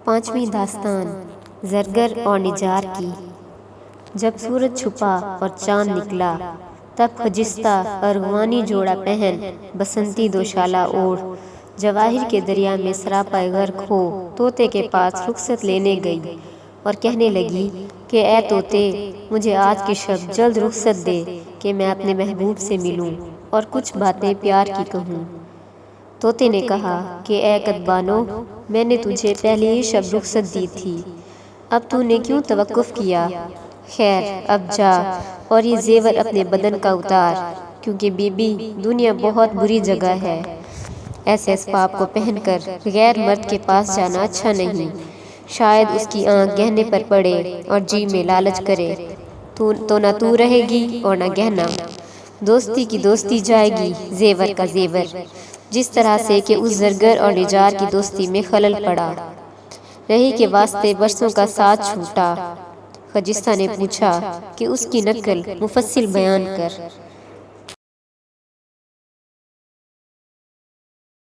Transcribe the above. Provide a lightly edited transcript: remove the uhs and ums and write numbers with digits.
پانچویں داستان زرگر اور نجار کی۔ جب سورج چھپا اور چاند نکلا تب خجستہ ارغوانی جوڑا پہن بسنتی دوشالہ اوڑھ جواہر کے دریا میں سراپا غرق ہو طوطے کے پاس رخصت لینے گئی اور کہنے لگی کہ اے طوطے، مجھے آج کی شب جلد رخصت دے کہ میں اپنے محبوب سے ملوں اور کچھ باتیں پیار کی کہوں۔ طوطے نے کہا کہ اے کدبانو، میں نے تجھے پہلے ہی شب رخصت دی تھی، اب تو نے کیوں توقف کیا؟ خیر اب جا اور یہ زیور اپنے بدن کا اتار، کیونکہ بی بی دنیا بہت بری جگہ ہے۔ ایسے اسباب کو پہن کر غیر مرد کے پاس جانا اچھا نہیں، شاید اس کی آنکھ گہنے پر پڑے اور جی میں لالچ کرے، تو نہ تو رہے گی اور نہ گہنا۔ دوستی کی دوستی جائے گی، زیور کا زیور، جس طرح سے کہ اس زرگر اور نجار کی دوستی میں خلل پڑا۔ رہی کے واسطے برسوں کا ساتھ چھوٹا۔ خجستہ نے پوچھا کہ اس کی نقل مفصل بیان کر۔